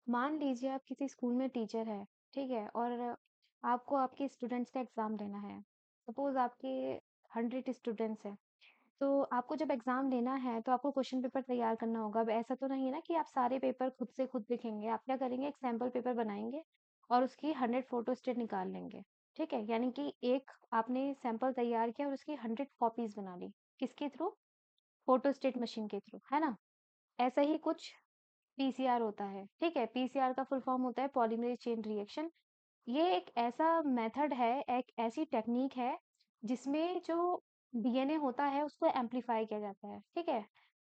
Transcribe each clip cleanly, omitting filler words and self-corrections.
मान लीजिए आप किसी स्कूल में टीचर है, ठीक है? और आपको आपके स्टूडेंट्स का एग्ज़ाम देना है। सपोज़ आपके 100 स्टूडेंट्स हैं, तो आपको जब एग्ज़ाम देना है तो आपको क्वेश्चन पेपर तैयार करना होगा। अब ऐसा तो नहीं है ना कि आप सारे पेपर खुद से खुद लिखेंगे। आप क्या करेंगे, एक सैंपल पेपर बनाएँगे और उसकी 100 फ़ोटोस्टेट निकाल लेंगे, ठीक है? यानी कि एक आपने सैंपल तैयार किया और उसकी 100 कॉपीज़ बना ली। किसके थ्रू? फ़ोटोस्टेट मशीन के थ्रू, है ना? ऐसा ही कुछ पीसीआर होता है, ठीक है? पीसीआर का फुल फॉर्म होता है पॉलीमरेज़ चेन रिएक्शन। ये एक ऐसा मेथड है, एक ऐसी टेक्नीक है, जिसमें जो डीएनए होता है उसको एम्प्लीफाई किया जाता है, ठीक है?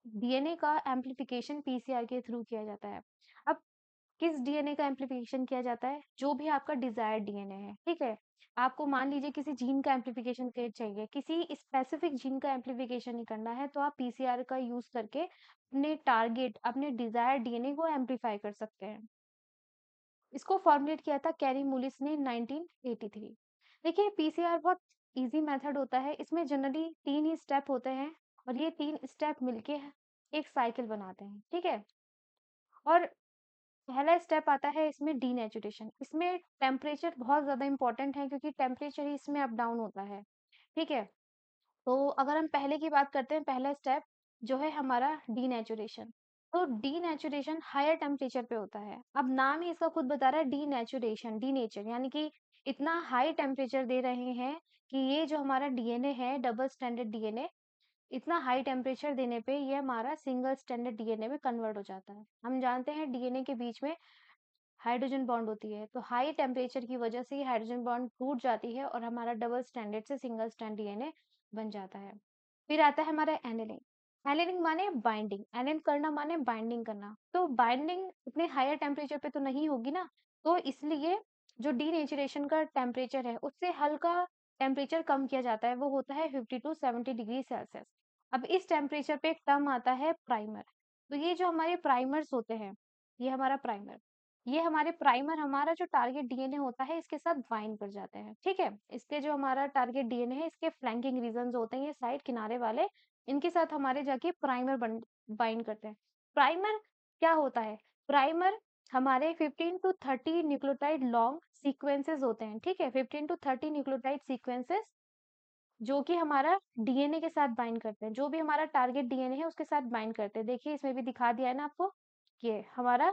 डीएनए का एम्प्लीफिकेशन पीसीआर के थ्रू किया जाता है। अब किस डीएनए का एम्प्लीफिकेशन किया जाता है? जो भी आपका डिज़ायर्ड डीएनए है, ठीक है? आपको मान लीजिए किसी जीन का एम्प्लीफिकेशन के चाहिए, किसी स्पेसिफिक जीन का एम्प्लीफिकेशन नहीं करना है, तो आप पीसीआर का यूज़ करके अपने टारगेट, अपने डिज़ायर्ड डीएनए को एम्प्लीफाई कर सकते हैं। इसको फॉर्मुलेट किया था कैरी मूलिस ने 1983। देखिए पीसीआर बहुत ईज़ी मेथड होता है, इसमें जनरली 3 ही स्टेप होते हैं और ये 3 स्टेप मिलके एक साइकिल बनाते हैं, ठीक है? और पहला स्टेप आता है इसमें डीनेचुरेशन। इसमें टेम्परेचर बहुत ज़्यादा इम्पोर्टेंट है क्योंकि टेम्परेचर ही इसमें अप डाउन होता है, ठीक है? तो अगर हम पहले की बात करते हैं, पहला स्टेप जो है हमारा डीनेचुरेशन। तो डीनेचुरेशन हायर टेम्परेचर पे होता है। अब नाम ही इसका खुद बता रहा है डीनेचुरेशन, डीनेचर यानी कि इतना हाई टेम्परेचर दे रहे हैं कि ये जो हमारा डीएनए है, डबल स्ट्रैंडेड डीएनए, इतना हाई टेम्परेचर देने पे ये हमारा सिंगल स्ट्रैंडेड डीएनए में कन्वर्ट हो जाता है। हम जानते हैं डीएनए के बीच में हाइड्रोजन बॉन्ड होती है, तो हाई टेम्परेचर की वजह से ये हाइड्रोजन बॉन्ड टूट जाती है और हमारा डबल स्ट्रैंडेड से सिंगल स्ट्रैंड डीएनए बन जाता है। फिर आता है हमारा एनेलिंग। एनेलिंग माने बाइंडिंग, एनेल करना माने बाइंडिंग करना। तो बाइंडिंग इतने हायर टेम्परेचर पे तो नहीं होगी ना, तो इसलिए जो डीनेचुरेशन का टेम्परेचर है, उससे हल्का टेम्परेचर कम किया जाता है, वो होता है 50 टू 70 डिग्री सेल्सियस। अब इस टेम्परेचर पे एक टर्म आता है प्राइमर। तो ये जो हमारे प्राइमर्स होते हैं, ये हमारा प्राइमर, ये हमारे प्राइमर हमारा जो टारगेट डीएनए होता है इसके साथ बाइंड कर जाते हैं, ठीक है? इसके जो हमारा टारगेट डीएनए है इसके फ्लैंकिंग रीजन्स होते हैं, ये साइड किनारे वाले, इनके साथ हमारे जाके प्राइमर बाइंड करते हैं। प्राइमर क्या होता है? प्राइमर हमारे 15 टू 30 न्यूक्लियोटाइड लॉन्ग सीक्वेंसेस होते हैं, ठीक है? 15 टू 30 न्यूक्लियोटाइड सीक्वेंसेस जो कि हमारा डीएनए के साथ बाइंड करते हैं, जो भी हमारा टारगेट डीएनए है उसके साथ बाइंड करते हैं। देखिए इसमें भी दिखा दिया है ना आपको, ये हमारा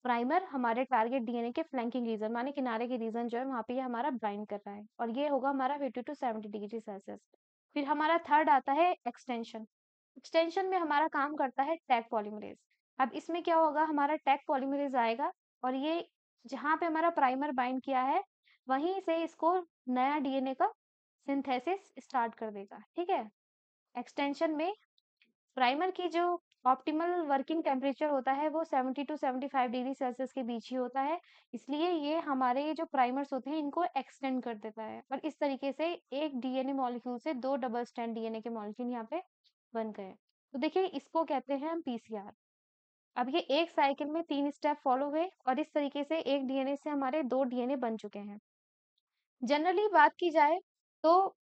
प्राइमर हमारे टारगेट डीएनए के फ्लैंकिंग रीजन माने किनारे के रीजन जो है वहाँ पे ये हमारा बाइंड कर रहा है और ये होगा हमारा 50 टू 70 डिग्री सेल्सियस। फिर हमारा थर्ड आता है एक्सटेंशन। एक्सटेंशन में हमारा काम करता है टैग पॉलीमरेज। अब इसमें क्या होगा, हमारा टैग पॉलीमरेज आएगा और ये जहाँ पे हमारा प्राइमर बाइंड किया है वहीं से इसको नया डीएनए का सिंथेसिस स्टार्ट कर देगा, ठीक है? एक्सटेंशन में प्राइमर की जो ऑप्टिमल वर्किंग टेम्परेचर होता है वो 70 टू 75 डिग्री सेल्सियस के बीच ही होता है, इसलिए ये हमारे ये जो प्राइमर्स होते हैं इनको एक्सटेंड कर देता है और इस तरीके से एक डीएनए मॉलिक्यूल से 2 डबल स्ट्रैंड डीएनए के मॉलिक्यूल यहाँ पे बन गए। तो देखिए इसको कहते हैं हम पीसीआर। अब ये एक साइकिल में 3 स्टेप फॉलो हुए और इस तरीके से एक डीएनए से हमारे 2 डीएनए बन चुके हैं। जनरली बात की जाए तो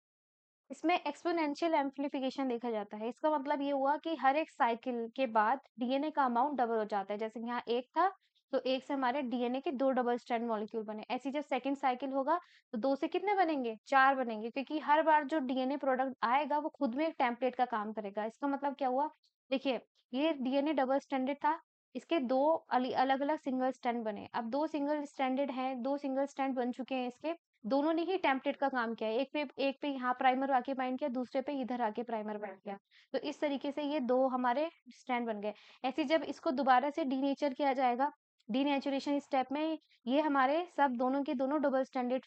इसमें एक्स्पोनेंशियल एम्प्लीफिकेशन देखा जाता है। इसका मतलब ये हुआ कि हर एक साइकिल के बाद डीएनए का अमाउंट डबल हो जाता है। जैसे यहाँ 1 था, तो 1 से हमारे डीएनए के 2 डबल स्ट्रैंड मॉलिक्यूल बने। ऐसे ही जब सेकंड साइकिल होगा, तो 2 से कितने बनेंगे? 4 बनेंगे क्योंकि हर बार जो डीएनए प्रोडक्ट आएगा, वो खुद में एक टेम्पलेट का काम करेगा। इसका मतलब क्या हुआ? देखिए, ये डीएनए डबल स्ट्रैंडेड था, इसके 2 अलग-अलग सिंगल स्ट्रैंड बने। अब 2 सिंगल स्ट्रैंडेड हैं, 2 सिंगल स्ट्रैंड बन चुके हैं इसके, दोनों ने ही टेम्पलेट का काम किया है। एक पे यहाँ प्राइमर आके बाइंड किया, दूसरे पे इधर आके प्राइमर बाइंड किया। तो इस तरीके से ये 2 हमारे स्ट्रैंड बन गए। ऐसे जब इसको दोबारा से डीनेचर किया जाएगा, डीनेचुरेशन स्टेप में ये हमारे सब दोनों के दोनों double stranded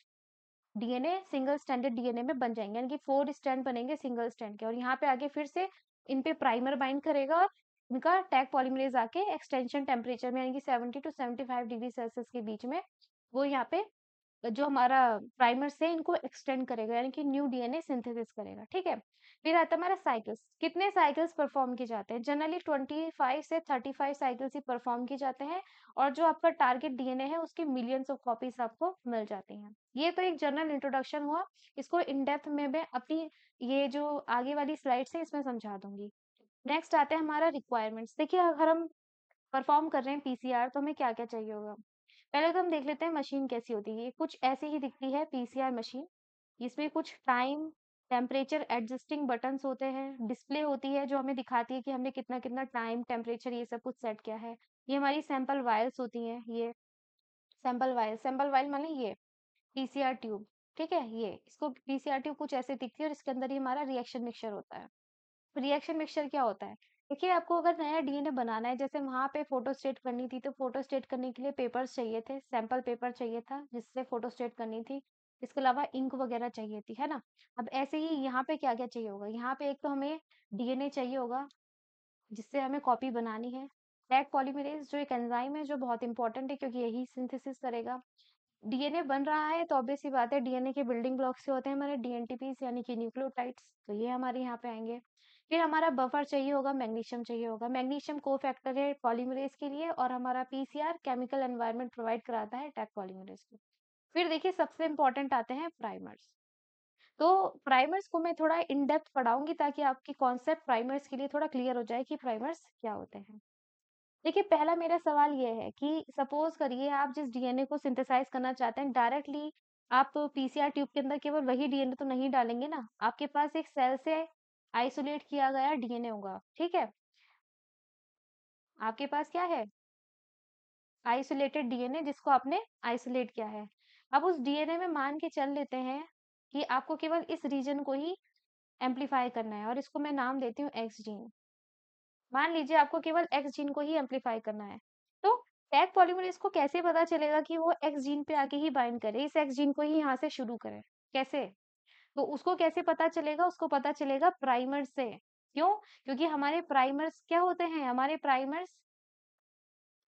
DNA single stranded DNA में बन जाएंगे, यानी कि 4 स्ट्रैंड बनेंगे सिंगल स्ट्रैंड के और यहाँ पे आके फिर से इन पे प्राइमर बाइंड करेगा और इनका टैग पॉलीमरेज आके एक्सटेंशन टेम्परेचर में यानी कि 70 टू 75 डिग्री सेल्सियस के बीच में वो यहाँ पे जो हमारा प्राइमर से इनको एक्सटेंड करेगा यानी कि न्यू डीएनए सिंथेसिस करेगा, ठीक है? फिर आता है हमारा साइकिल्स। कितने साइकिल्स परफॉर्म किए जाते हैं? जनरली 25 से 35 साइकिल्स ही परफॉर्म किए जाते हैं और जो आपका टारगेट डीएनए है उसकी मिलियंस ऑफ कॉपीज आपको मिल जाती हैं। ये तो एक जनरल इंट्रोडक्शन हुआ। इसको इन डेप्थ में मैं अपनी ये जो आगे वाली स्लाइड्स है इसमें समझा दूंगी। नेक्स्ट आता है हमारा रिक्वायरमेंट्स। देखिए अगर हम परफॉर्म कर रहे हैं पीसीआर, तो हमें क्या क्या चाहिए होगा। पहले तो हम देख लेते हैं मशीन कैसी होती है। ये कुछ ऐसे ही दिखती है पीसीआर मशीन। इसमें कुछ टाइम, टेम्परेचर एडजस्टिंग बटन्स होते हैं, डिस्प्ले होती है जो हमें दिखाती है कि हमने कितना कितना टाइम, टेम्परेचर ये सब कुछ सेट किया है। ये हमारी सैंपल वायल्स होती हैं। ये सैंपल वायल माने ये पीसीआर ट्यूब, ठीक है। ये इसको पीसीआर ट्यूब कुछ ऐसे दिखती है और इसके अंदर ही हमारा रिएक्शन मिक्सचर होता है। रिएक्शन मिक्सचर क्या होता है? देखिए, आपको अगर नया डीएनए बनाना है, जैसे वहां पे फोटोस्टेट करनी थी, तो फोटोस्टेट करने के लिए पेपर्स चाहिए थे, सैंपल पेपर चाहिए था जिससे फोटोस्टेट करनी थी। इसके अलावा इंक वगैरह चाहिए थी, है ना। अब ऐसे ही यहाँ पे क्या क्या चाहिए होगा। यहाँ पे एक तो हमें डीएनए चाहिए होगा जिससे हमें कॉपी बनानी है। टैग पॉलीमरेज जो एक एंजाइम है जो बहुत इंपॉर्टेंट है क्योंकि यही सिंथेसिस करेगा। डीएनए बन रहा है तो ऑब्वियस सी बात है, डीएनए के बिल्डिंग ब्लॉक्स से होते हैं हमारे डीएनटीपीस यानी कि न्यूक्लियोटाइड्स, तो ये हमारे यहाँ पे आएंगे। फिर हमारा बफर चाहिए होगा, मैग्नीशियम चाहिए होगा। मैग्नीशियम कोफैक्टर है पॉलीमरेज के लिए, और हमारा पीसीआर केमिकल एनवायरनमेंट प्रोवाइड कराता है टैग पॉलीमरेज को। फिर देखिए, सबसे इंपॉर्टेंट आते हैं प्राइमर्स। तो प्राइमर्स को मैं थोड़ा इन डेप्थ पढ़ाऊंगी ताकि आपकी कॉन्सेप्ट प्राइमर्स के लिए थोड़ा क्लियर हो जाए कि प्राइमर्स क्या होते हैं। देखिए, पहला मेरा सवाल ये है कि सपोज करिए आप जिस डीएनए को सिंथेसाइज करना चाहते हैं, डायरेक्टली आप पीसीआर ट्यूब के अंदर केवल वही डीएनए तो नहीं डालेंगे ना। आपके पास एक सेल से आइसोलेट किया गया डीएनए होगा, ठीक है। आपके पास क्या है? आइसोलेटेड डीएनए जिसको आपने आइसोलेट किया है। अब उस डीएनए में मान के चल लेते हैं कि आपको केवल इस रीजन को ही एम्पलीफाई करना है, और इसको मैं नाम देती हूँ एक्स जीन। मान लीजिए आपको केवल एक्स जीन को ही एम्पलीफाई करना है, तो टैग पॉलीमरेज को कैसे पता चलेगा कि वो एक्स जीन पे आके ही बाइंड करे, इस एक्स जीन को ही यहाँ से शुरू करे? कैसे? तो उसको कैसे पता चलेगा? उसको पता चलेगा प्राइमर से। क्यों? क्योंकि हमारे प्राइमर्स क्या होते हैं? हमारे प्राइमर्स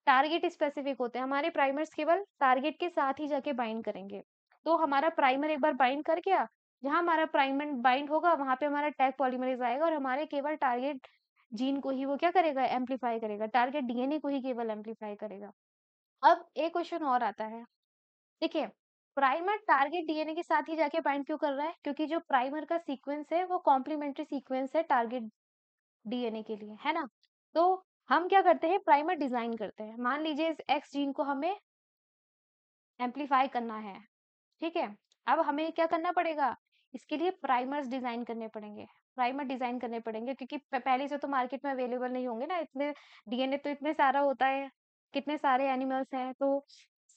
टारगेट स्पेसिफिक होते हैं। हमारे प्राइमर्स केवल टारगेट के साथ ही जाके बाइंड करेंगे। तो हमारा प्राइमर एक बार बाइंड कर गया, जहां हमारा प्राइमर बाइंड होगा वहां पे हमारा टैग पॉलीमरेज आएगा और हमारे केवल टारगेट जीन को ही वो क्या करेगा? एम्पलीफाई करेगा, टारगेट डीएनए को ही केवल एम्पलीफाई करेगा। अब एक क्वेश्चन और आता है। देखिए, प्राइमर टारगेट डीएनए के साथ ही जाके बाइंड क्यों कर रहा है? क्योंकि जो प्राइमर का सीक्वेंस है वो कॉम्प्लीमेंट्री सीक्वेंस है टारगेट डीएनए के लिए, है ना। तो हम क्या करते हैं? प्राइमर डिजाइन करते हैं। मान लीजिए इस एक्स जीन को हमें एम्पलीफाई करना है, ठीक है। अब हमें क्या करना पड़ेगा? इसके लिए प्राइमर्स डिजाइन करने पड़ेंगे। प्राइमर डिजाइन करने पड़ेंगे क्योंकि पहले से तो मार्केट में अवेलेबल नहीं होंगे ना इतने। डीएनए तो इतने सारा होता है, कितने सारे एनिमल्स हैं, तो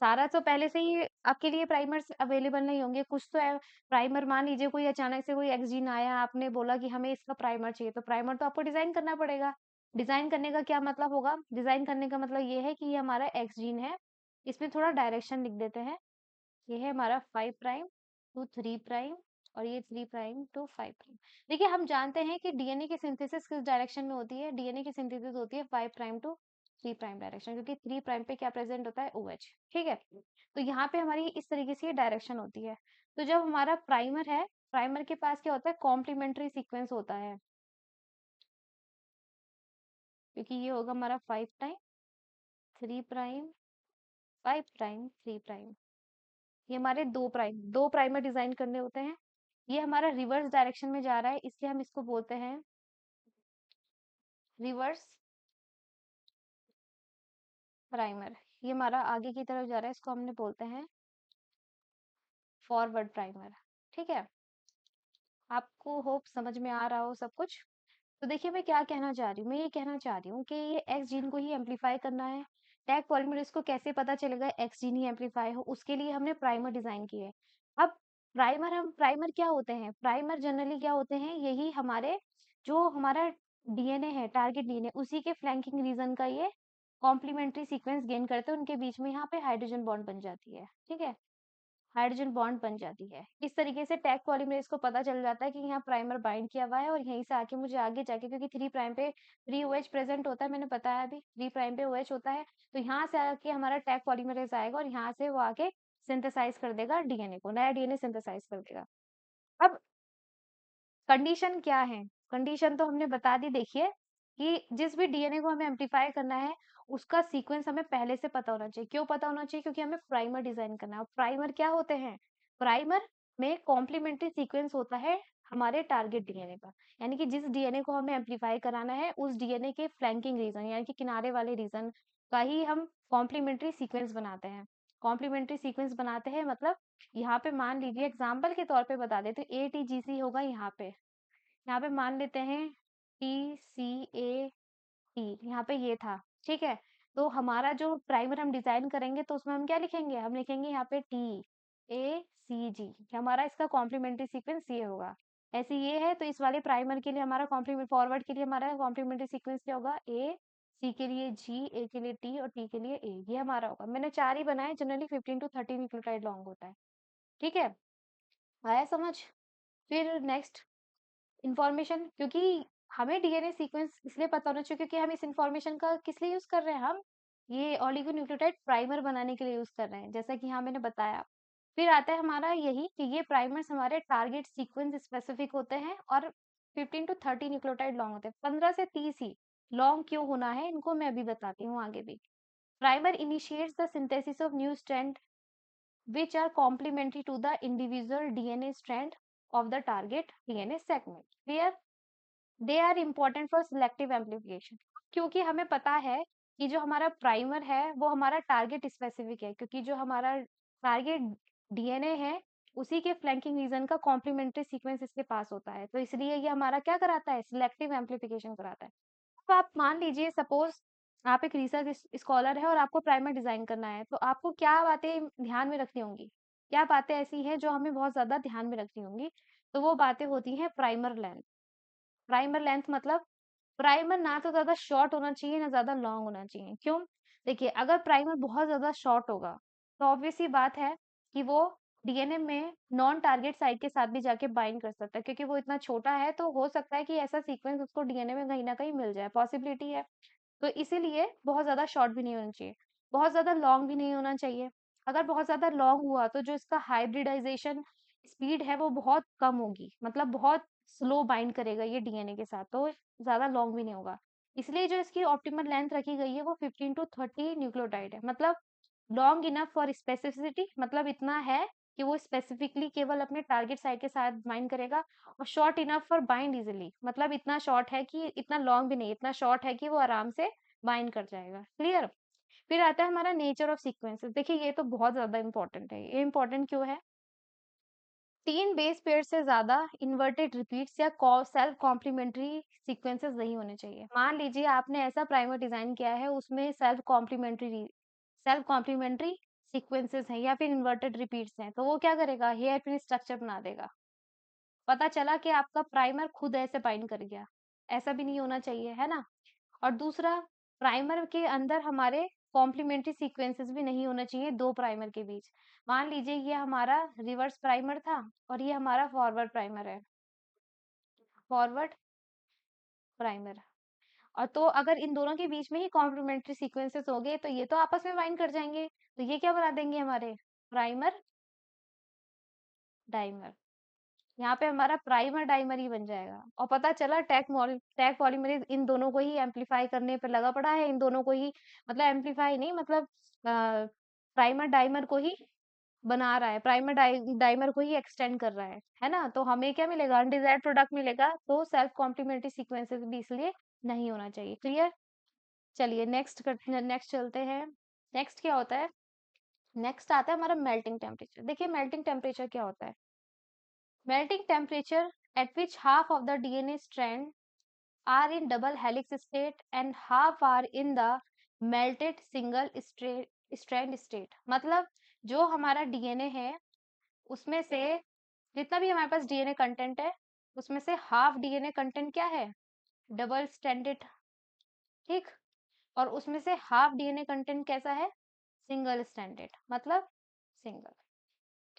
सारा तो पहले से ही आपके लिए प्राइमर्स अवेलेबल नहीं होंगे। कुछ तो है प्राइमर। मान लीजिए कोई अचानक से कोई एक्स जीन आया, आपने बोला कि हमें इसका प्राइमर चाहिए, तो प्राइमर तो आपको डिजाइन करना पड़ेगा। डिजाइन करने का क्या मतलब होगा? डिजाइन करने का मतलब ये है कि ये हमारा एक्स जीन है, इसमें थोड़ा डायरेक्शन लिख देते हैं। ये है हमारा 5 प्राइम टू 3 प्राइम, और ये 3 प्राइम टू 5 प्राइम। देखिए, हम जानते हैं कि डीएनए की सिंथेसिस किस डायरेक्शन में होती है। डीएनए की सिंथेसिस होती है 5 प्राइम टू 3 प्राइम डायरेक्शन, क्योंकि 3 प्राइम पे क्या प्रेजेंट होता है? ओएच, ठीक है। तो यहाँ पे हमारी इस तरीके से डायरेक्शन होती है। तो जब हमारा प्राइमर है, प्राइमर के पास क्या होता है? कॉम्प्लीमेंट्री सीक्वेंस होता है, क्योंकि ये होगा हमारा 5 प्राइम 3 प्राइम 5 प्राइम 3 प्राइम। ये हमारे दो प्राइमर डिजाइन करने होते हैं। ये हमारा रिवर्स डायरेक्शन में जा रहा है, इसलिए हम इसको बोलते हैं रिवर्स प्राइमर। ये हमारा आगे की तरफ जा रहा है, इसको हमने बोलते हैं फॉरवर्ड प्राइमर, ठीक है। आपको होप समझ में आ रहा हो सब कुछ। तो देखिए, मैं क्या कहना चाह रही हूँ। मैं ये कहना चाह रही हूँ कि ये एक्स जीन को ही एम्पलीफाई करना है। टैग पॉलीमरेज को कैसे पता चलेगा एक्स जीन ही एम्पलीफाई हो? उसके लिए हमने प्राइमर डिजाइन किए हैं। अब प्राइमर क्या होते हैं? प्राइमर जनरली क्या होते हैं? यही हमारे जो हमारा डीएनए है, टारगेट डीएनए, उसी के फ्लैंकिंग रीजन का ये कॉम्प्लीमेंट्री सीक्वेंस गेन करते हैं। उनके बीच में यहाँ पे हाइड्रोजन बॉन्ड बन जाती है, ठीक है। हाइड्रोजन बॉन्ड बन जाती है। इस तरीके से टैग पॉलीमरेज को पता चल जाता है कि यहाँ प्राइमर बाइंड किया हुआ है, और यहीं से आके मुझे आगे जाके, क्योंकि 3 प्राइम पे 3 OH प्रेजेंट होता है, मैंने बताया अभी 3 प्राइम पे OH होता है, तो यहाँ से आके हमारा टैग पॉलीमरेज आएगा और यहाँ से वो आके सिंथेसाइज कर देगा डीएनए को, नया डीएनए सिंथेसाइज कर देगा। अब कंडीशन क्या है? कंडीशन तो हमने बता दी। देखिए, कि जिस भी डीएनए को हमें एम्पलीफाई करना है, उसका सीक्वेंस हमें पहले से पता होना चाहिए। क्यों पता होना चाहिए? क्योंकि हमें प्राइमर डिजाइन करना है। और प्राइमर क्या होते हैं? प्राइमर में कॉम्प्लीमेंट्री सीक्वेंस होता है हमारे टारगेट डीएनए का, यानी कि जिस डीएनए को हमें एम्पलीफाई कराना है, उस डीएनए के फ्लैंकिंग रीजन यानी कि किनारे वाले रीजन का ही हम कॉम्प्लीमेंट्री सीक्वेंस बनाते हैं। कॉम्प्लीमेंट्री सीक्वेंस बनाते हैं मतलब यहाँ पे मान लीजिए एग्जाम्पल के तौर पे बता देते ATGC होगा यहाँ पे मान लेते हैं TCAT, यहाँ पे ये था, ठीक है। तो हमारा जो प्राइमर हम डिजाइन करेंगे तो उसमें हम क्या लिखेंगे, हम लिखेंगे यहाँ पे TACG, हमारा इसका कॉम्प्लीमेंट्री सीक्वेंस ये होगा। ऐसे ये है तो इस वाले प्राइमर के लिए हमारा कॉम्प्लीमेंट फॉरवर्ड के लिए हमारा कॉम्प्लीमेंट्री सीक्वेंस क्या होगा, C के लिए G, A के लिए T और T के लिए A, ये हमारा होगा। मैंने 4 ही बनाए, जनरली 15 to 30 न्यूक्लियोटाइड लॉन्ग होता है, ठीक है। आया समझ। फिर नेक्स्ट इंफॉर्मेशन, क्योंकि हमें डीएनए सीक्वेंस इसलिए पता होना चाहिए क्योंकि हम इस इंफॉर्मेशन का किस लिए यूज कर रहे हैं, हम ये ऑलिगोन्यूक्लियोटाइड प्राइमर बनाने के लिए यूज कर रहे हैं, जैसा कि यहाँ मैंने बताया। फिर आता है हमारा यही कि ये प्राइमर्स हमारे टारगेट सीक्वेंस स्पेसिफिक होते हैं और 15 to 30 न्यूक्लियोटाइड लॉन्ग होते हैं। 15 से 30 ही लॉन्ग क्यों होना है इनको मैं अभी बताती हूँ आगे भी। Primer initiates the synthesis of new strand which are complementary to the individual DNA strand of the target DNA segment. Clear? They are important for selective amplification, क्योंकि हमें पता है कि जो हमारा प्राइमर है वो हमारा टारगेट स्पेसिफिक है, क्योंकि जो हमारा टारगेट डीएनए है उसी के फ्लैंकिंग रीजन का कॉम्प्लीमेंट्री सीक्वेंस इसके पास होता है, तो इसलिए ये हमारा क्या कराता है, सिलेक्टिव एम्पलीफिकेशन कराता है। तो आप मान लीजिए सपोज आप एक रिसर्च स्कॉलर है और आपको प्राइमर डिजाइन करना है, तो आपको क्या बातें ध्यान में रखनी होंगी, क्या बातें ऐसी हैं जो हमें बहुत ज्यादा ध्यान में रखनी होंगी, तो वो बातें होती हैं प्राइमर लेंथ। प्राइमर लेंथ मतलब प्राइमर ना तो ज्यादा शॉर्ट होना चाहिए ना ज्यादा लॉन्ग होना चाहिए। क्यों? देखिए अगर प्राइमर बहुत ज्यादा शॉर्ट होगा तो ऑब्वियस सी बात है कि वो डीएनए में नॉन टारगेट साइट के साथ भी जाके बाइंड कर सकता है, क्योंकि वो इतना छोटा है तो हो सकता है कि ऐसा सीक्वेंस उसको डीएनए में कहीं ना कहीं मिल जाए, पॉसिबिलिटी है। तो इसीलिए बहुत ज्यादा शॉर्ट भी नहीं होना चाहिए, बहुत ज्यादा लॉन्ग भी नहीं होना चाहिए। अगर बहुत ज्यादा लॉन्ग हुआ तो जो इसका हाइब्रिडाइजेशन स्पीड है वो बहुत कम होगी, मतलब बहुत स्लो बाइंड करेगा ये डीएनए के साथ, तो ज्यादा लॉन्ग भी नहीं होगा। इसलिए जो इसकी ऑप्टिमल लेंथ रखी गई है वो 15 to 30 न्यूक्लियोटाइड है, मतलब लॉन्ग इनफ फॉर स्पेसिफिसिटी, मतलब इतना है कि वो स्पेसिफिकली केवल अपने टारगेट साइट के साथ बाइंड करेगा, और short enough for bind easily, मतलब इतना शॉर्ट है कि इतना लॉन्ग भी नहीं, इतना शॉर्ट है कि वो आराम से बाइंड कर जाएगा। क्लियर? फिर आता है हमारा नेचर ऑफ सीक्वेंसेस। देखिए ये तो बहुत ज्यादा इंपॉर्टेंट है। ये इंपॉर्टेंट क्यों है? 3 बेस पेयर से ज्यादा इन्वर्टेड रिपीट्स या सेल्फ कॉम्प्लीमेंट्री सीक्वेंसेस नहीं होने चाहिए। मान लीजिए आपने ऐसा प्राइमर डिजाइन किया है उसमें सेल्फ कॉम्प्लीमेंट्री सीक्वेंसेस हैं या फिर इन्वर्टेड रिपीट्स हैं, तो वो क्या करेगा, हेयर पिन स्ट्रक्चर बना देगा। पता चला कि आपका प्राइमर खुद ऐसे बाइंड कर गया, ऐसा भी नहीं होना चाहिए, है ना। और दूसरा, प्राइमर के अंदर हमारे कॉम्प्लीमेंट्री सीक्वेंसेस भी नहीं होना चाहिए दो प्राइमर के बीच। मान लीजिए ये हमारा रिवर्स प्राइमर था और ये हमारा फॉरवर्ड प्राइमर है, फॉरवर्ड प्राइमर। और तो अगर इन दोनों के बीच में ही कॉम्प्लीमेंट्री सीक्वेंसेस हो गए तो ये तो आपस में बाइंड कर जाएंगे, तो ये क्या बना देंगे हमारे प्राइमर डाइमर। यहाँ पे हमारा प्राइमर डाइमर ही बन जाएगा। और पता चला टैग पॉलीमरेज इन दोनों को ही एम्पलीफाई करने पर लगा पड़ा है, इन दोनों को ही, मतलब एम्पलीफाई नहीं, मतलब प्राइमर डाइमर को ही बना रहा है, प्राइमर डाइमर को ही एक्सटेंड कर रहा है ना। तो हमें क्या मिलेगा, अनडिजायर्ड प्रोडक्ट मिलेगा। तो सेल्फ कॉम्प्लीमेंट्री सीक्वेंसेस भी इसलिए नहीं होना चाहिए। क्लियर? चलिए नेक्स्ट चलते हैं। नेक्स्ट क्या होता है, नेक्स्ट आता है हमारा मेल्टिंग टेम्परेचर। देखिए मेल्टिंग टेम्परेचर क्या होता है, melting temperature at which half of the DNA strand are in double helix state and half are in the melted strand state। मतलब जो हमारा डीएनए है उसमें से जितना भी हमारे पास डीएनए कंटेंट है उसमें से हाफ डीएनए कंटेंट क्या है, डबल स्टैंडर्ड, ठीक। और उसमें से हाफ डीएनए कंटेंट कैसा है, सिंगल स्टैंडर्ड, मतलब सिंगल,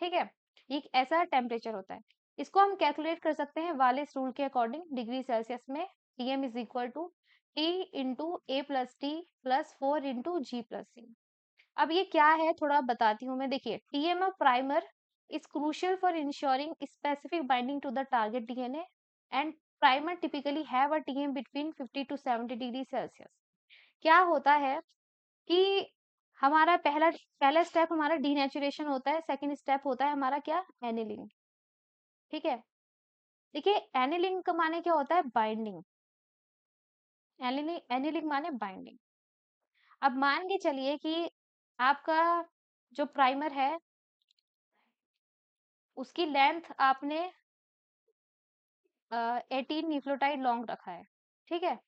ठीक है। ये एक ऐसा टेम्परेचर होता है। इसको हम कैलकुलेट कर सकते हैं वालेस रूल के अकॉर्डिंग डिग्री सेल्सियस में। Tm is equal to T into A plus T plus 4 into G plus C. अब ये क्या है थोड़ा बताती हूँ मैं। देखिए Tm of primer is crucial for ensuring specific binding to the target DNA and primer typically have a Tm between 50 to 70 degree Celsius. क्या होता है कि हमारा पहला पहला स्टेप हमारा डीनेचुरेशन होता है, सेकंड स्टेप होता है हमारा क्या, एनिलिंग, ठीक है। देखिए एनिलिंग का माने क्या होता है, बाइंडिंग। एनिलिंग माने बाइंडिंग। अब मान के चलिए कि आपका जो प्राइमर है उसकी लेंथ आपने 18 न्यूक्लियोटाइड लॉन्ग रखा है, ठीक है।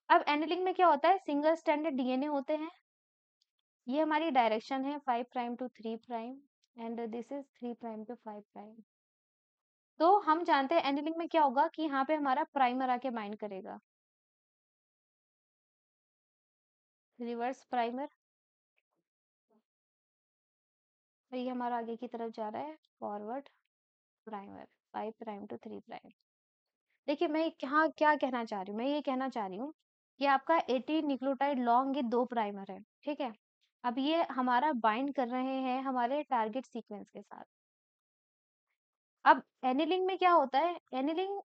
अब एनिलिंग में क्या होता है, सिंगल स्ट्रैंडेड डीएनए होते हैं। ये हमारी डायरेक्शन है 5 prime to 3 prime and this is 3 prime to 5 prime. तो हम जानते हैं एनिलिंग में क्या होगा कि यहाँ पे हमारा प्राइमर आके बाइंड करेगा, रिवर्स प्राइमर, और ये हमारा आगे की तरफ जा रहा है forward primer 5 prime to 3 prime. देखिए मैं यहाँ क्या कहना चाह रही हूँ, मैं ये कहना चाह रही हूँ कि आपका 18 न्यूक्लियोटाइड लॉन्ग ये 2 प्राइमर है, ठीक है। अब ये हमारा बाइंड कर रहे हैं हमारे टारगेट सीक्वेंस के साथ। अब एनिलिंग में क्या होता है, एनिलिंग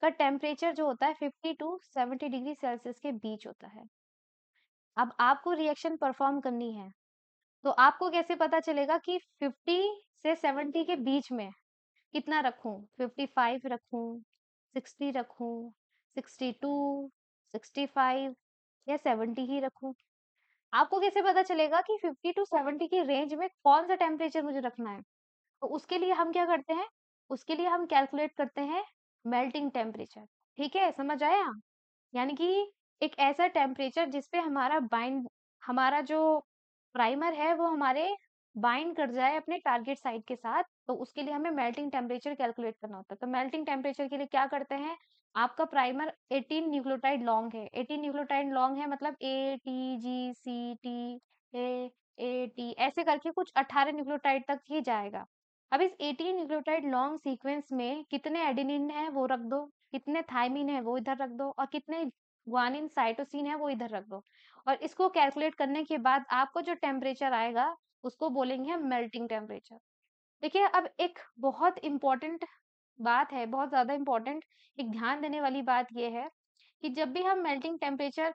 का टेम्परेचर जो होता है 50 टू 70 डिग्री सेल्सियस के बीच होता है। अब आपको रिएक्शन परफॉर्म करनी है, तो आपको कैसे पता चलेगा कि 50 से 70 के बीच में कितना रखूं, 55 रखूं, 60 रखूं, 62, 65 या 70 ही रखूं। आपको कैसे पता चलेगा कि 50 टू 70 की रेंज में कौन सा टेम्परेचर मुझे रखना है? तो उसके लिए हम क्या करते हैं, उसके लिए हम कैलकुलेट करते हैं मेल्टिंग टेम्परेचर। ठीक है, समझ आया? यानी कि एक ऐसा टेम्परेचर जिसपे हमारा जो प्राइमर है वो हमारे बाइंड कर जाए अपने टारगेट साइट के साथ, तो उसके लिए हमें मेल्टिंग टेम्परेचर कैलकुलेट करना होता है। तो मेल्टिंग टेम्परेचर के लिए क्या करते हैं, आपका प्राइमर 18 न्यूक्लियोटाइड लॉन्ग है, 18 न्यूक्लियोटाइड लॉन्ग है मतलब A T G C T A A T ऐसे करके कुछ 18 न्यूक्लियोटाइड तक ही जाएगा। अब इस 18 न्यूक्लियोटाइड लॉन्ग सीक्वेंस में कितने एडेनिन है वो रख दो, कितने थायमिन है वो इधर रख दो, और कितने ग्वानिन साइटोसिन है वो इधर रख दो। और इसको कैलकुलेट करने के बाद आपको जो टेम्परेचर आएगा उसको बोलेंगे हम मेल्टिंग टेम्परेचर। देखिए अब एक बहुत इंपॉर्टेंट बात है, बहुत ज्यादा इंपॉर्टेंट, एक ध्यान देने वाली बात ये है कि जब भी हम मेल्टिंग टेम्परेचर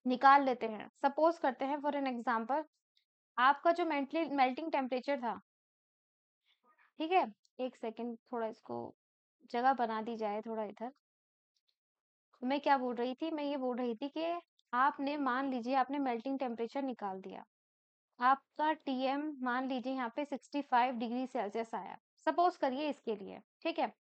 निकाल लेते हैं, सपोज करते हैं फॉर एन एग्जांपल आपका जो मेल्टिंग टेम्परेचर था, ठीक है, एक सेकंड थोड़ा इसको जगह बना दी जाए थोड़ा इधर। मैं क्या बोल रही थी, मैं ये बोल रही थी कि आपने मान लीजिए आपने मेल्टिंग टेम्परेचर निकाल दिया, आपका टीएम मान लीजिए यहाँ पे 65 डिग्री सेल्सियस आया, सपोज करिए इसके लिए, ठीक है।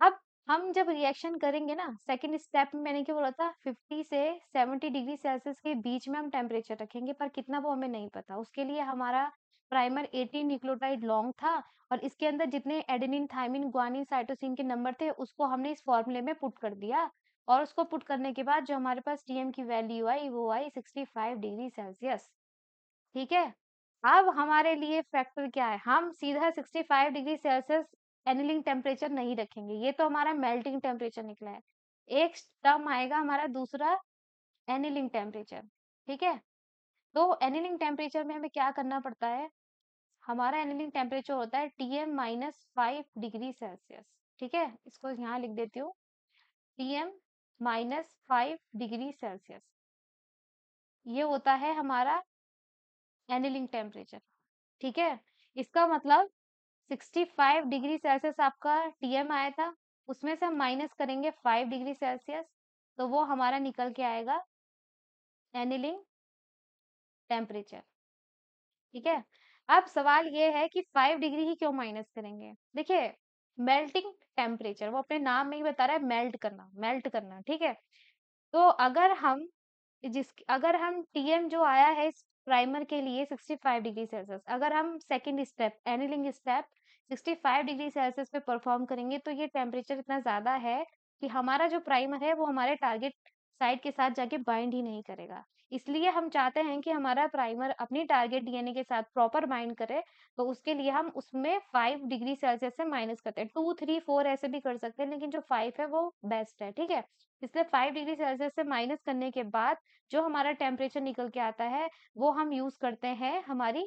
अब हम जब रिएक्शन करेंगे ना, सेकंड स्टेप में मैंने क्या बोला था, 50 से 70 डिग्री सेल्सियस के बीच में हम टेम्परेचर रखेंगे, पर कितना वो हमें नहीं पता। उसके लिए हमारा प्राइमर 18 न्यूक्लियोटाइड लॉन्ग था, और इसके अंदर जितने एडेनिन थायमिन ग्वानिन साइटोसिन के नंबर थे उसको हमने इस फॉर्मूले में पुट कर दिया, और उसको पुट करने के बाद जो हमारे पास टीएम की वैल्यू आई वो आई 65 डिग्री सेल्सियस। ठीक है, अब हमारे लिए फैक्टर क्या है, हम सीधा 65 डिग्री सेल्सियस एनिलिंग टेम्परेचर नहीं रखेंगे, ये तो हमारा मेल्टिंग टेम्परेचर निकला है। एक टर्म आएगा हमारा दूसरा, एनिलिंग टेम्परेचर। ठीक है, तो एनिलिंग टेम्परेचर में हमें क्या करना पड़ता है, हमारा एनिलिंग टेम्परेचर होता है Tm-5 डिग्री सेल्सियस। ठीक है, इसको यहाँ लिख देती हूँ, Tm-5 डिग्री सेल्सियस, ये होता है हमारा एनिलिंग टेम्परेचर। ठीक है, इसका मतलब 65 डिग्री सेल्सियस आपका टीएम आया था, उसमें से हम माइनस करेंगे 5 डिग्री सेल्सियस, तो वो हमारा निकल के आएगा एनिलिंग टेम्परेचर। ठीक है, अब सवाल ये है कि 5 डिग्री ही क्यों माइनस करेंगे। देखिए मेल्टिंग टेम्परेचर वो अपने नाम में ही बता रहा है, मेल्ट करना, मेल्ट करना। ठीक है, तो अगर हम टीएम जो आया है इस प्राइमर के लिए 65 डिग्री सेल्सियस, अगर हम second step annealing step 65 degree Celsius पे परफॉर्म करेंगे, तो ये टेम्परेचर इतना ज्यादा है कि हमारा जो प्राइमर है वो हमारे टारगेट साइट के साथ जाके बाइंड ही नहीं करेगा। इसलिए हम चाहते हैं कि हमारा प्राइमर अपनी टारगेट डीएनए के साथ प्रॉपर बाइंड करे, तो उसके लिए हम उसमें 5 डिग्री सेल्सियस से माइनस करते हैं, 2 3 4 ऐसे भी कर सकते हैं, लेकिन जो 5 है वो बेस्ट है। ठीक है, इसलिए 5 डिग्री सेल्सियस से माइनस करने के बाद जो हमारा टेम्परेचर निकल के आता है वो हम यूज करते हैं हमारी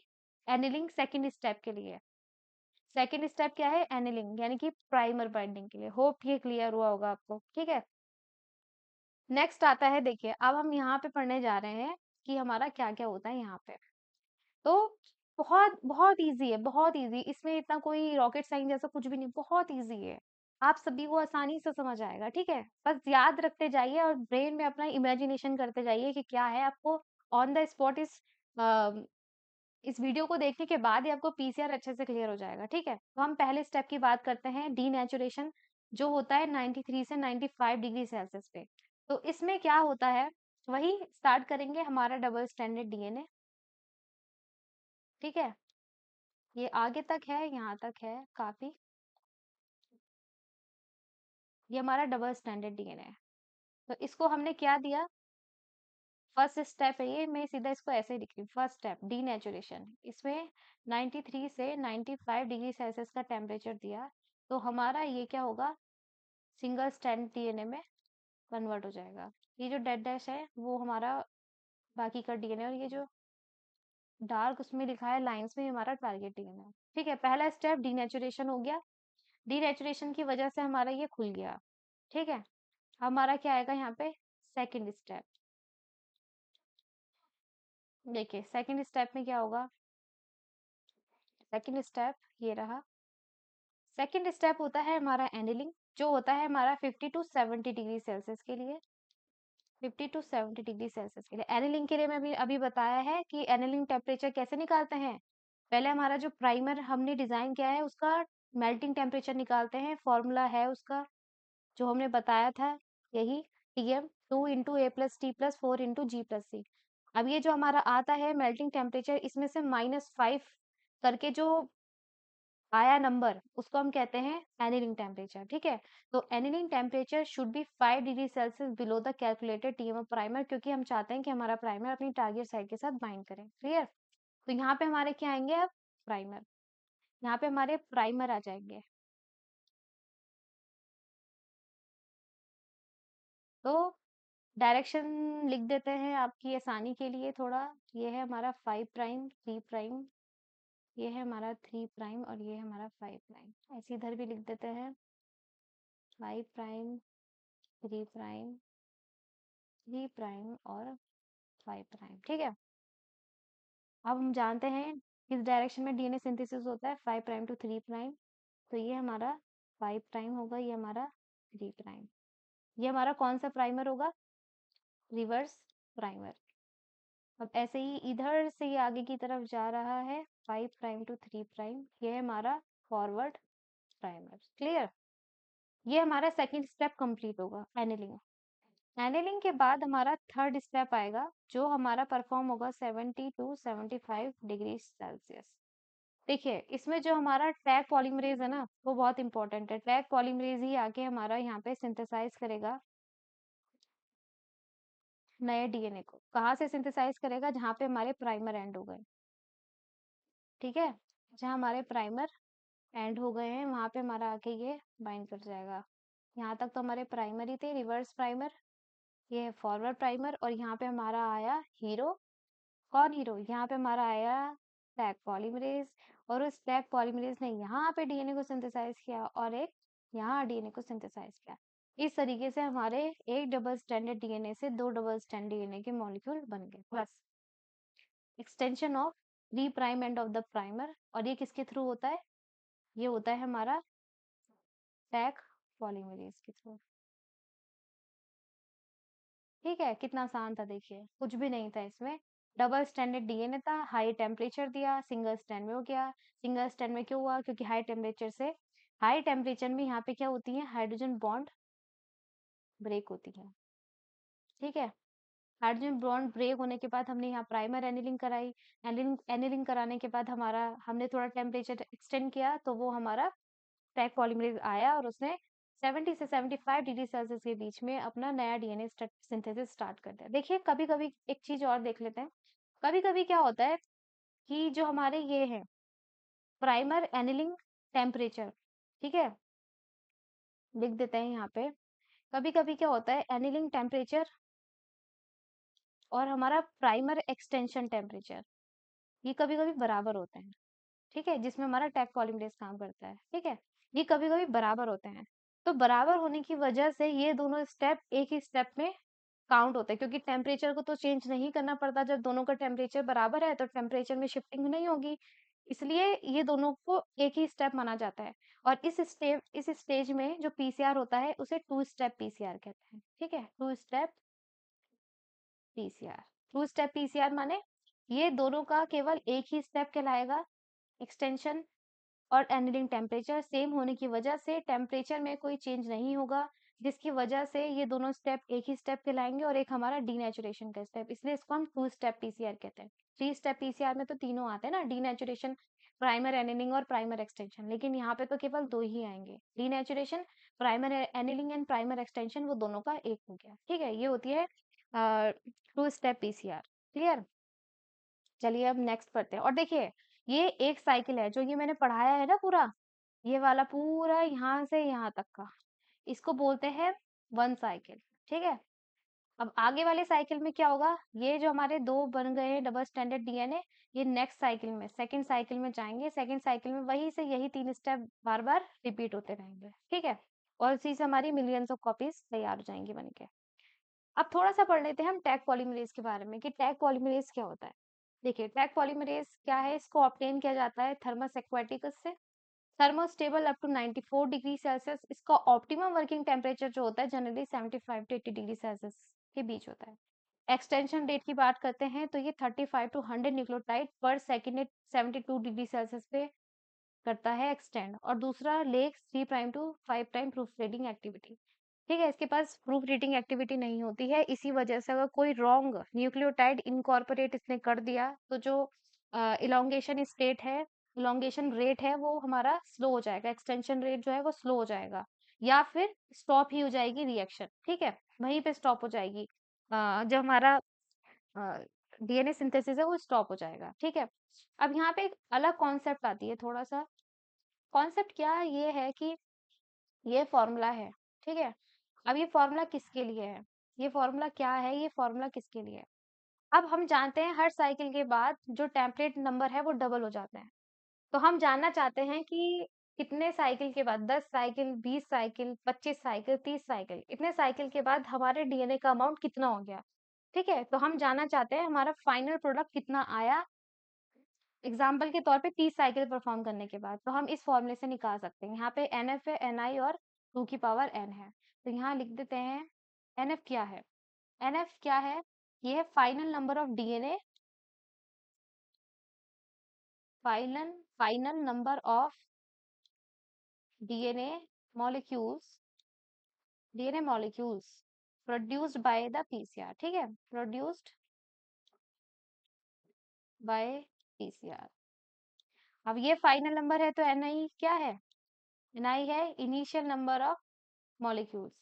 एनिलिंग सेकंड स्टेप के लिए। सेकंड स्टेप क्या है, एनिलिंग, यानी कि प्राइमर बाइंडिंग के लिए। होप ये क्लियर हुआ होगा आपको। ठीक है, नेक्स्ट आता है, देखिए अब हम यहाँ पे पढ़ने जा रहे हैं कि हमारा क्या क्या होता है यहाँ पे। तो बहुत बहुत इजी है, बहुत इजी, इसमें इतना कोई रॉकेट साइंस जैसा कुछ भी नहीं, बहुत इजी है। आप सभी को आसानी से समझ आएगा, ठीक है? बस याद रखते जाइए और ब्रेन में अपना इमेजिनेशन करते जाइए कि क्या है, आपको ऑन द स्पॉट इस वीडियो को देखने के बाद ही आपको पीसीआर अच्छे से क्लियर हो जाएगा, ठीक है? तो हम पहले स्टेप की बात करते हैं, डीनेचुरेशन, जो होता है 93 से 95 डिग्री सेल्सियस पे। तो इसमें क्या होता है, वही स्टार्ट करेंगे, हमारा डबल स्टैंडर्ड डीएनए, ठीक है? ये आगे तक है, यहाँ तक है काफी। ये हमारा डबल स्टैंडर्ड डीएनए है। तो इसको हमने क्या दिया, फर्स्ट स्टेप है ये, मैं सीधा इसको ऐसे ही लिख रही हूँ, फर्स्ट स्टेप डीनेचुरेशन। इसमें 93 से 95 डिग्री सेल्सियस का टेम्परेचर दिया, तो हमारा ये क्या होगा, सिंगल स्टैंड डीएनए में कन्वर्ट हो जाएगा। ये जो डेड डैश है वो हमारा बाकी का डीएनए, और ये जो डार्क उसमें लिखा है लाइंस में, हमारा टारगेट डीएनए है, ठीक है? पहला स्टेप डीनेचुरेशन हो गया। डीनेचुरेशन की वजह से हमारा ये खुल गया, ठीक है? हमारा क्या आएगा यहाँ पे, सेकंड स्टेप। देखिए सेकंड स्टेप में क्या होगा, सेकंड स्टेप ये रहा। सेकंड स्टेप होता है हमारा एनिलिंग, जो होता है हमारा 50 टू 70 डिग्री सेल्सियस के लिए, 50 टू 70 डिग्री सेल्सियस के लिए। एनिलिंग के लिए मैं अभी अभी बताया है कि एनिलिंग टेम्परेचर कैसे निकालते हैं। पहले हमारा जो प्राइमर हमने डिजाइन किया है उसका मेल्टिंग टेम्परेचर निकालते हैं, फॉर्मूला है उसका जो हमने बताया था, यही Tm 2 into A plus T plus 4 into G plus C. अब ये जो हमारा आता है मेल्टिंग टेम्परेचर, इसमें से -5 करके जो आया नंबर, उसको हम कहते हैं एनिलिंग टेम्परेचर, ठीक है? तो annealing temperature should be 5 degree Celsius below the calculated TM of primer, क्योंकि हम चाहते हैं कि हमारा प्राइमर अपनी टारगेट साइट के साथ बाइंड करे, क्लियर? तो यहाँ पे हमारे क्या आएंगे अब, प्राइमर, यहाँ पे हमारे प्राइमर आ जाएंगे। तो डायरेक्शन लिख देते हैं आपकी आसानी के लिए थोड़ा। ये है हमारा 5 प्राइम 3 प्राइम, ये है हमारा 3 प्राइम, और ये है हमारा 5 प्राइम। ऐसे इधर भी लिख देते हैं 5 प्राइम 3 प्राइम 3 प्राइम और 5 प्राइम, ठीक है? अब हम जानते हैं किस डायरेक्शन में डीएनए सिंथेसिस होता है, 5 प्राइम टू 3 प्राइम। तो ये हमारा 5 प्राइम होगा, ये हमारा 3 प्राइम। ये हमारा कौन सा प्राइमर होगा, रिवर्स प्राइमर। अब ऐसे ही इधर से ये आगे की तरफ जा रहा है, 5 प्राइम टू 3 प्राइम, ये है हमारा फॉरवर्ड प्राइमर, क्लियर? ये हमारा सेकंड स्टेप कंप्लीट होगा, एनिलिंग। एनिलिंग के बाद हमारा थर्ड स्टेप आएगा, जो हमारा परफॉर्म होगा 70 टू 75 डिग्री सेल्सियस। देखिए इसमें जो हमारा टैग पॉलीमरेज है ना, वो बहुत इंपॉर्टेंट है। टैग पॉलीमरेज ही आके हमारा यहाँ पे सिंथेसाइज करेगा नए डीएनए को। कहाँ से सिंथेसाइज करेगा, जहाँ पे हमारे प्राइमर एंड हो गए, ठीक है? जहाँ हमारे प्राइमर एंड हो गए हैं वहां पे हमारा आके ये बाइंड कर जाएगा। यहाँ तक तो हमारे प्राइमर ही थे, रिवर्स प्राइमर, ये है फॉरवर्ड प्राइमर, और यहाँ पे हमारा आया हीरो। कौन हीरो, यहाँ पे हमारा आया टैग पॉलीमरेज, और उस टैग पॉलीमरेज ने यहाँ पे डीएनए को सिंथेसाइज किया और एक यहाँ डीएनए को सिंथेसाइज किया। इस तरीके से हमारे एक डबल स्टैंडर्ड डीएनए से दो डबल स्टैंड डीएनए के मॉलिक्यूल बन गए, बस। एक्सटेंशन ऑफ री prime end of the primer, और ये किसके थ्रू होता है, ये होता है हमारा टैग पॉलीमरेज के थ्रू, ठीक है? कितना आसान था, देखिए कुछ भी नहीं था इसमें। डबल स्टैंडर्ड डीएनए था, हाई टेम्परेचर दिया, सिंगल स्टैंड में हो गया। सिंगल स्टैंड में क्यों हुआ, क्योंकि हाई टेम्परेचर से, हाई टेम्परेचर में यहाँ पे क्या होती है, हाइड्रोजन बॉन्ड ब्रेक होती है, ठीक है? हाइड्रोजन बॉन्ड ब्रेक होने के बाद हमने यहाँ प्राइमर एनिलिंग कराई। एनिलिंग एनिलिंग कराने के बाद हमारा, हमने थोड़ा टेम्परेचर एक्सटेंड किया, तो वो हमारा टैग पॉलीमरेज आया और उसने 70 से 75 डिग्री सेल्सियस के बीच में अपना नया डीएनए सिंथेसिस स्टार्ट कर दिया। देखिए कभी कभी एक चीज और देख लेते हैं, कभी कभी क्या होता है कि जो हमारे ये है प्राइमर एनिलिंग टेम्परेचर, ठीक है, लिख देते हैं यहाँ पे। कभी कभी क्या होता है, एनिलिंग टेम्परेचर और हमारा प्राइमर एक्सटेंशन टेम्परेचर, ये कभी कभी बराबर होते हैं, ठीक है? जिसमें हमारा टैग पॉलीमरेज काम करता है, ठीक है? ये कभी कभी बराबर होते हैं। तो बराबर होने की वजह से ये दोनों स्टेप एक ही स्टेप में काउंट होता है, क्योंकि टेम्परेचर को तो चेंज नहीं करना पड़ता। जब दोनों का टेम्परेचर बराबर है तो टेम्परेचर में शिफ्टिंग नहीं होगी, इसलिए ये दोनों को एक ही स्टेप माना जाता है। और इस स्टेज में जो पीसीआर होता है उसे टू स्टेप पीसीआर कहते हैं। ठीक है, two step PCR. Two step PCR माने ये दोनों का केवल एक ही स्टेप कहलाएगा। एक्सटेंशन और एनीलिंग टेम्परेचर सेम होने की वजह से टेम्परेचर में कोई चेंज नहीं होगा, जिसकी वजह से ये दोनों स्टेप एक ही स्टेप कहलाएंगे और एक हमारा डीनेचुरेशन का स्टेप, इसलिए इसको हम टू स्टेप पीसीआर कहते हैं। थ्री स्टेप पीसीआर में तो तीनों आते हैं ना, डीनेचुरेशन, प्राइमर एनीलिंग और प्राइमर एक्सटेंशन, लेकिन यहाँ पे तो केवल दो ही आएंगे, denaturation, primer annealing and primer extension, वो दोनों का एक हो गया। ठीक है, ये होती है टू स्टेप पीसीआर। क्लियर? चलिए अब नेक्स्ट पढ़ते हैं। और देखिए, ये एक साइकिल है जो ये मैंने पढ़ाया है ना पूरा, ये वाला पूरा यहाँ से यहाँ तक का, इसको बोलते हैं वन साइकिल। ठीक है, अब आगे वाले साइकिल में क्या होगा, ये जो हमारे दो बन गए हैं डबल स्टैंडर्ड डीएनए, ये नेक्स्ट साइकिल में, सेकंड साइकिल में जाएंगे। सेकंड साइकिल में वही से यही तीन स्टेप बार बार रिपीट होते रहेंगे। ठीक है, और इसी से हमारी मिलियंस ऑफ कॉपीज तैयार हो जाएंगी बन के। अब थोड़ा सा पढ़ लेते हैं हम टैग पॉलीमरेज के बारे में कि टैग पॉलीमरेज क्या होता है। देखिए, टैग पॉलीमरेज क्या है, इसको ऑब्टेन किया जाता है थर्मस एक्वाटिकस से। Thermostable up to 94 degree Celsius. इसका ऑप्टिमम वर्किंग टेम्परेचर जो होता है जनरली 75 टू 80 डिग्री सेल्सियस के बीच होता है। एक्सटेंशन रेट की बात करते हैं तो ये 35 to 100 nucleotide per second 72 degree Celsius पे करता है एक्सटेंड। और दूसरा leg 3 prime to 5 prime proof reading activity. ठीक है, इसके पास प्रूफ रीडिंग एक्टिविटी नहीं होती है, इसी वजह से अगर कोई रॉन्ग न्यूक्लियोटाइड इनकॉर्पोरेट इसने कर दिया तो जो इलोंगेशन स्टेट है, इलोंगेशन रेट है, वो हमारा स्लो हो जाएगा, एक्सटेंशन रेट जो है वो स्लो हो जाएगा, या फिर स्टॉप ही हो जाएगी रिएक्शन। ठीक है, वहीं पे स्टॉप हो जाएगी, जो हमारा डीएनए सिंथेसिस है वो स्टॉप हो जाएगा। ठीक है, अब यहाँ पे एक अलग कॉन्सेप्ट आती है, थोड़ा सा कॉन्सेप्ट क्या है, ये है कि ये फॉर्मूला है। ठीक है, अब ये फॉर्मूला किसके लिए है, ये फॉर्मूला क्या है, ये फॉर्मूला किसके लिए है। अब हम जानते हैं हर साइकिल के बाद जो टेम्पलेट नंबर है वो डबल हो जाते हैं। तो हम जानना चाहते हैं कि कितने साइकिल के बाद, 10 साइकिल, 20 साइकिल, 25 साइकिल, 30 साइकिल, इतने साइकिल के बाद हमारे डीएनए का अमाउंट कितना हो गया। ठीक है, तो हम जानना चाहते हैं हमारा फाइनल प्रोडक्ट कितना आया एग्जाम्पल के तौर पे 30 साइकिल परफॉर्म करने के बाद। तो हम इस फॉर्मूले से निकाल सकते हैं। यहाँ पे एन एफ है, एन आई और 2 की पावर n है। तो यहाँ लिख देते हैं एन एफ क्या है, एन एफ क्या है, ये है final number of DNA, final number of DNA molecules, DNA molecules produced by the PCR. ठीक है, प्रोड्यूस्ड बाय पीसीआर। अब ये फाइनल नंबर है तो एन आई क्या है, एन आई है initial number of molecules,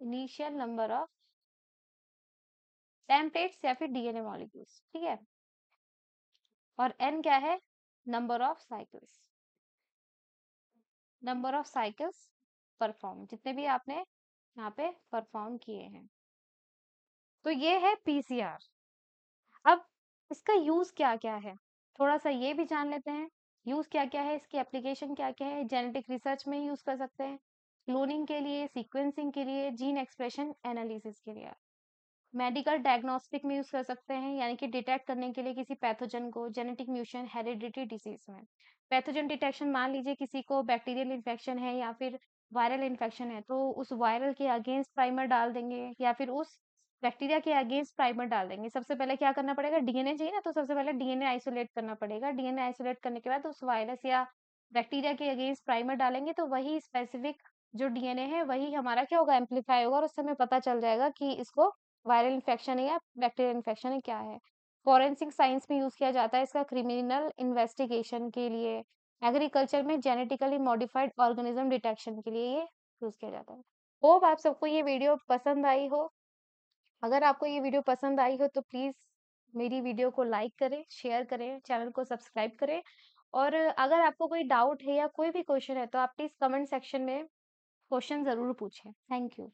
initial number of templates या फिर डीएनए मॉलिक्यूल्स। ठीक है, और एन क्या है, number of cycles, number of cycles perform, जितने भी आपने यहाँ पे परफॉर्म किए हैं। तो ये है पीसीआर। अब इसका यूज क्या क्या है, थोड़ा सा ये भी जान लेते हैं। यूज क्या क्या है, इसकी एप्लीकेशन क्या क्या है। जेनेटिक रिसर्च में यूज कर सकते हैं, क्लोनिंग के लिए, सीक्वेंसिंग के लिए, जीन एक्सप्रेशन एनालिसिस के लिए, मेडिकल डायग्नोस्टिक में यूज कर सकते हैं, यानी कि डिटेक्ट करने के लिए किसी पैथोजन को, जेनेटिक म्यूटेशन, हेरिडिटी डिजीज में। पैथोजन डिटेक्शन, मान लीजिए किसी को बैक्टीरियल इन्फेक्शन है या फिर वायरल इन्फेक्शन है, तो उस वायरल के अगेंस्ट प्राइमर डाल देंगे या फिर उस बैक्टीरिया के अगेंस्ट प्राइमर डाल देंगे। सबसे पहले क्या करना पड़ेगा, डीएनए चाहिए ना, तो सबसे पहले डीएनए आइसोलेट करना पड़ेगा। डीएनए आइसोलेट करने के बाद उस वायरस या बैक्टीरिया के अगेंस्ट प्राइमर डालेंगे, तो वही स्पेसिफिक जो डीएनए है वही हमारा क्या होगा, एम्पलीफाई होगा, और उस समय पता चल जाएगा कि इसको वायरल इन्फेक्शन है या बैक्टीरियल इन्फेक्शन है, क्या है। फॉरेंसिक साइंस में यूज किया जाता है इसका, क्रिमिनल इन्वेस्टिगेशन के लिए, एग्रीकल्चर में जेनेटिकली मॉडिफाइड ऑर्गेनिज्म डिटेक्शन के लिए ये यूज किया जाता है। होप आप सबको ये वीडियो पसंद आई हो। अगर आपको ये वीडियो पसंद आई हो तो प्लीज मेरी वीडियो को लाइक करें, शेयर करें, चैनल को सब्सक्राइब करें। और अगर आपको कोई डाउट है या कोई भी क्वेश्चन है तो आप प्लीज कमेंट सेक्शन में क्वेश्चन जरूर पूछें। Thank you.